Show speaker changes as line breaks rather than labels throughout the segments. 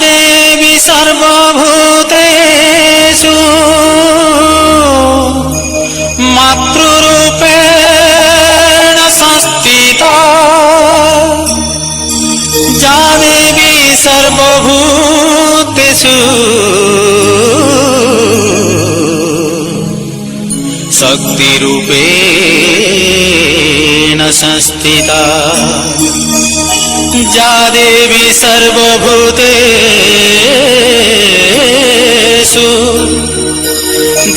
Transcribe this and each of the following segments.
देवी सर्वभूतेषु मातृरूपेण संस्थिता या देवी सर्वभूतेषु शक्तिरूपेण संस्थिता या देवी सर्वभूतेषु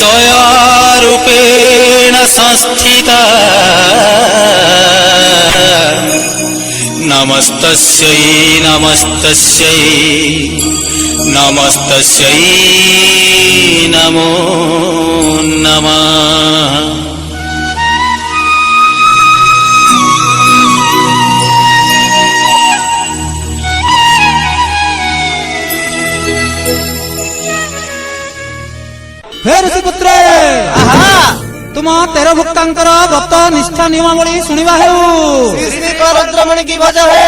दयारूपेण संस्थिता नमस्तस्यै नमस्तस्यै नमस्तस्यै नमो नमः।
हे ऋषिपुत्र तुम 13 भक्तांकर व्रत निष्ठा नियमावली शुणा हेउ।
श्री रुद्रमणि की भज है।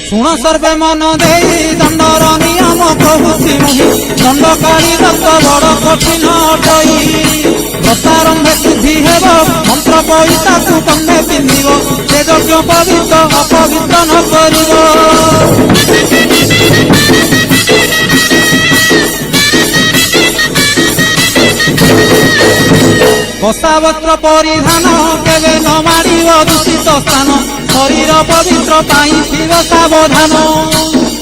शुण सर्वे मन दे दंडर नियम कहूसी मुहि दंडकारी दत्त बड़ कठिन अटई व्रतारंभे शुद्धि हेब मंत्र पैसा को कंधे पिंधिब से यज्ञ पवित्र अपवित्र न करिब। कषा वस्त्र परिधान केवे न मारिब दूषित स्थान शरीर पवित्र पाई शिव सावधान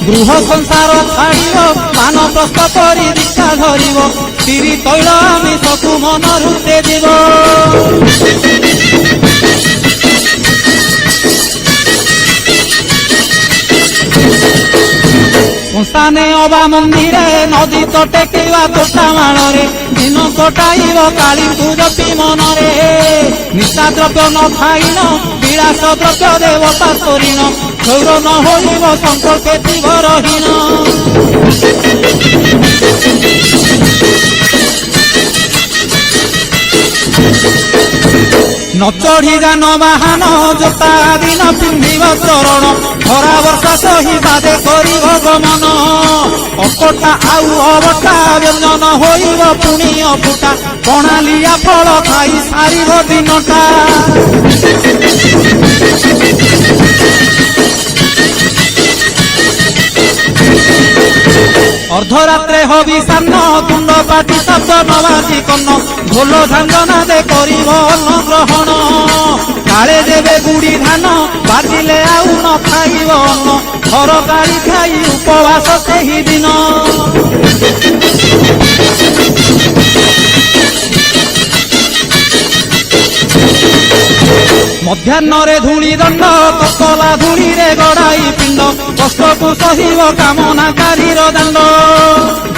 गृह संसार छाड़िब मान प्रस्थ करी दीक्षा धरिब श्री तैल आमिषकु मन रुते दिब। संस्थाने अबा मंदिरे नदी तटे किवा तोटा माणे दिन कटाइब काली जपी मनरे निशा द्रव्य न खाइन विलास द्रव्य देवता करीन गौर न होइब संकल्पे जीवरहीन। न चढ़ी जान बाहन जोता दिन पिंधिब चरण खरा वर्षा सही बादे करिब गमन अकटा आउ अबटा व्यंजन होइब पुणी अफुटा प्रणालिया फल खाई सारिब दिनटा। अर्धरात्रे हविषान्न तुंड पाटी शब्द नवासी कन्न ढोल झांझना दे करिब अन्न ग्रहण काले देवे गुड़ी धान बाजिले आउ न खाइब अन्न घर गाड़ी खाई उपवास सेही दिन। मध्याह्न धूली दंड तला धूली रे गड़ाई पिंड कष्ट को सहिब कामनाकारी दांड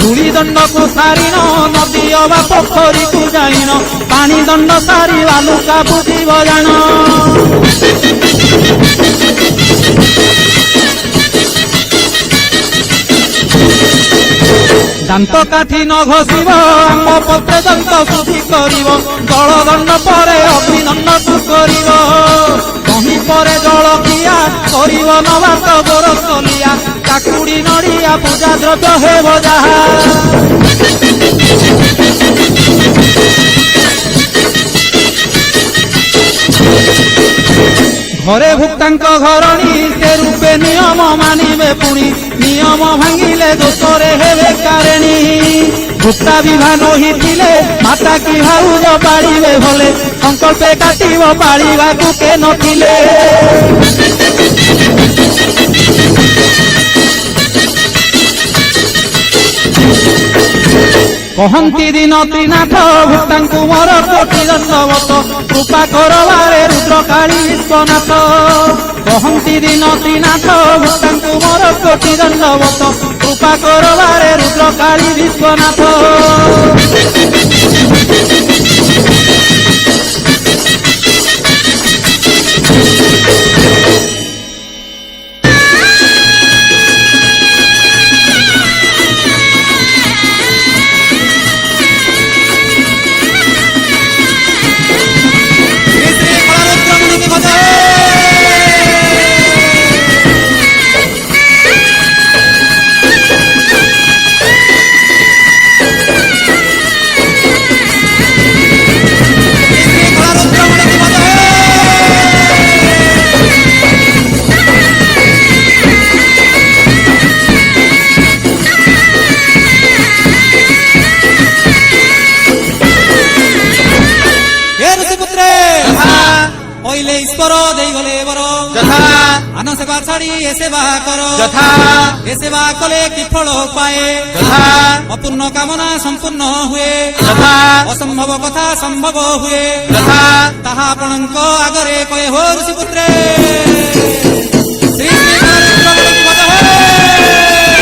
धूली दंड को सारिन नदी अबा पोखरी को जाइन पानी दंड सारी बालुका बुझिब जान। दांत काठी न घोषिब आम पत्रे दंत शुद्धि करिब जल दंड पर अग्निदंड को करिब कहीं पर जल किया करिब नवात गोर चलिया काकुड़ी नड़िया पूजा द्रव्य हेब जहा। घरे भुक्तांक घरणी से रूपे नियम मानिबे पुणी नियम भांगिले दोषरे हेबे कारेणी भुक्ता विभान होइथिले माता की भाउज पाड़िबे भले संकल्पे काटिब पाड़िबाकु के नथिले। कहती दिन त्रिनाथ भुक्तांकु मोर कोटि दंडवत कृपा करवारे रुद्रकाली विश्वनाथ कहती दिन त्रिनाथ भुक्तांकु मोर कोटि दंडवत कृपा करवारे रुद्रकाली विश्वनाथ। ଈଶ୍ୱର ଦେଇଗଲେ ବର
ଯଥା
ଆନ ସେବା ଛାଡ଼ି ଏ ସେବା କର
ଯଥା
ଏ ସେବା କଲେ କି ଫଳ ପାଏ
ଯଥା
ଅପୂର୍ଣ୍ଣ କାମନା ସମ୍ପୂର୍ଣ୍ଣ ହୁଏ
ଯଥା
ଅସମ୍ଭବ କଥା ସମ୍ଭବ ହୁଏ
ଯଥା
ତାହା ଆପଣଙ୍କ ଆଗରେ କହେ ହୋ ଋଷିପୁତ୍ରେ ଶ୍ରୀ ଶ୍ରୀ ଗଣେଶ ଭଜ ହେ।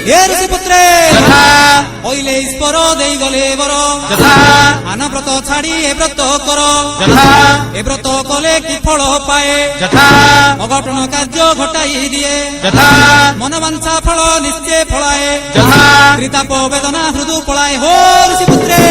ଏ ଋଷିପୁତ୍ରେ କହିଲେ ଈଶ୍ୱର ଦେଇଗଲେ ବର
ଯଥା
ଆନ ବ୍ରତ ଛାଡ଼ି ଏ ବ୍ରତ କର
ଯଥା
ଏ ବ୍ରତ କଲେ କି ଫଳ ପାଏ
ଯଥା
ଅଘଟଣ କାର୍ଯ୍ୟ ଘଟାଇ ଦିଏ
ଯଥା
ମନବାଞ୍ଛା ଫଳ ନିଶ୍ଚୟ ଫଳାଏ
ଯଥା
ତ୍ରିତାପ ବେଦନା ହୃଦୁ ପଳାଏ ହୋ ଋଷିପୁତ୍ରେ